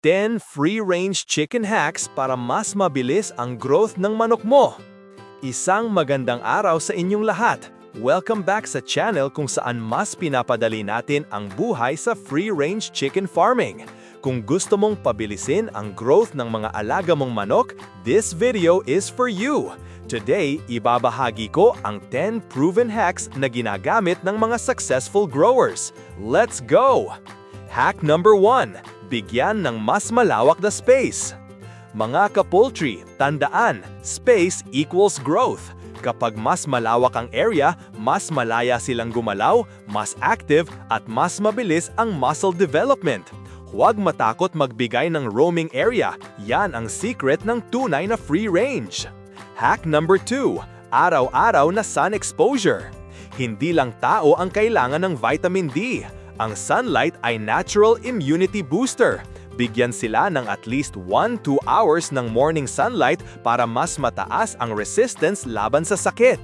10 free-range chicken hacks para mas mabilis ang growth ng manok mo. Isang magandang araw sa inyong lahat. Welcome back sa channel kung saan mas pinapadali natin ang buhay sa free-range chicken farming. Kung gusto mong pabilisin ang growth ng mga alaga mong manok, this video is for you. Today, ibabahagi ko ang 10 proven hacks na ginagamit ng mga successful growers. Let's go! Hack number 1. Bigyan ng mas malawak na space. Mga ka-poultry, tandaan, space equals growth. Kapag mas malawak ang area, mas malaya silang gumalaw, mas active, at mas mabilis ang muscle development. Huwag matakot magbigay ng roaming area. Yan ang secret ng tunay na free range. Hack number 2. Araw-araw na sun exposure. Hindi lang tao ang kailangan ng vitamin D. Ang sunlight ay natural immunity booster. Bigyan sila ng at least 1-2 hours ng morning sunlight para mas mataas ang resistance laban sa sakit.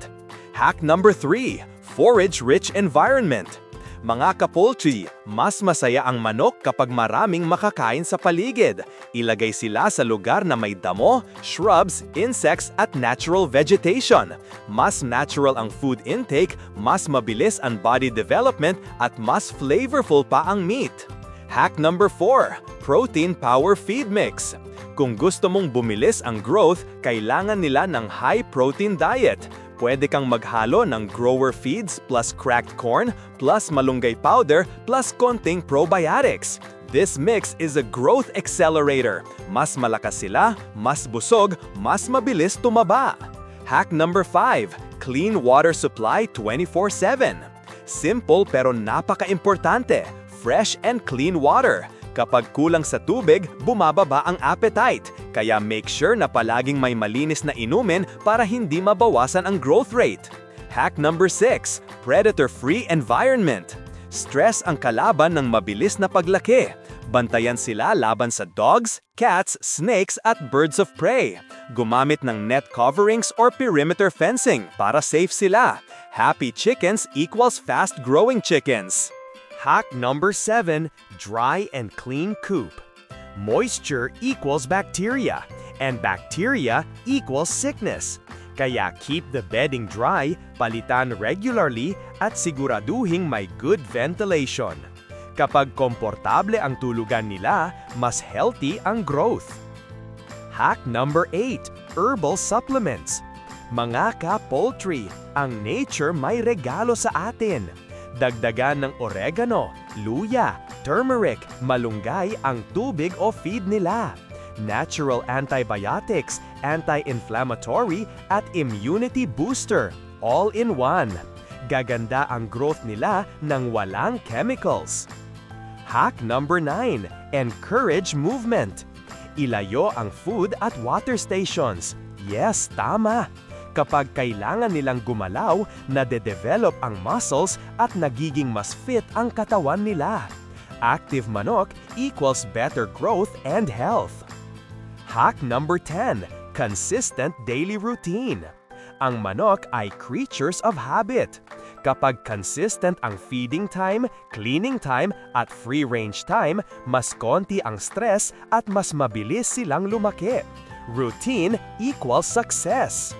Hack number 3. Forage-rich environment. Mga ka-poultry, mas masaya ang manok kapag maraming makakain sa paligid. Ilagay sila sa lugar na may damo, shrubs, insects at natural vegetation. Mas natural ang food intake, mas mabilis ang body development at mas flavorful pa ang meat. Hack number 4. Protein Power Feed Mix. Kung gusto mong bumilis ang growth, kailangan nila ng high-protein diet. Pwede kang maghalo ng grower feeds plus cracked corn plus malunggay powder plus konting probiotics. This mix is a growth accelerator. Mas malakas sila, mas busog, mas mabilis tumaba. Hack number 5. Clean water supply 24/7. Simple pero napaka-importante. Fresh and clean water. Kapag kulang sa tubig, bumababa ang appetite. Kaya make sure na palaging may malinis na inumin para hindi mabawasan ang growth rate. Hack number 6. Predator-free environment. Stress ang kalaban ng mabilis na paglaki. Bantayan sila laban sa dogs, cats, snakes at birds of prey. Gumamit ng net coverings or perimeter fencing para safe sila. Happy chickens equals fast-growing chickens. Hack number 7. Dry and clean coop. Moisture equals bacteria, and bacteria equals sickness. Kaya keep the bedding dry, palitan regularly, at siguraduhing may good ventilation. Kapag komportable ang tulugan nila, mas healthy ang growth. Hack number 8. Herbal supplements. Mga ka-poultry, ang nature may regalo sa atin. Dagdagan ng oregano, luya, turmeric, malunggay ang tubig o feed nila. Natural antibiotics, anti-inflammatory, at immunity booster, all in one. Gaganda ang growth nila nang walang chemicals. Hack number 9. Encourage movement. Ilayo ang food at water stations. Yes, tama. Kapag kailangan nilang gumalaw, nade-develop ang muscles at nagiging mas fit ang katawan nila. Active manok equals better growth and health. Hack number 10. Consistent daily routine. Ang manok ay creatures of habit. Kapag consistent ang feeding time, cleaning time, at free-range time, mas konti ang stress at mas mabilis silang lumaki. Routine equals success.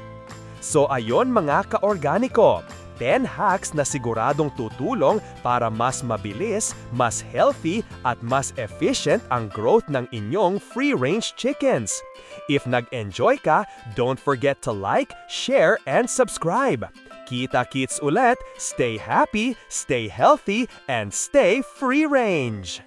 So ayon mga ka-organiko, 10 hacks na siguradong tutulong para mas mabilis, mas healthy at mas efficient ang growth ng inyong free-range chickens. If nag-enjoy ka, don't forget to like, share, and subscribe. Kita-kits ulit, stay happy, stay healthy, and stay free-range!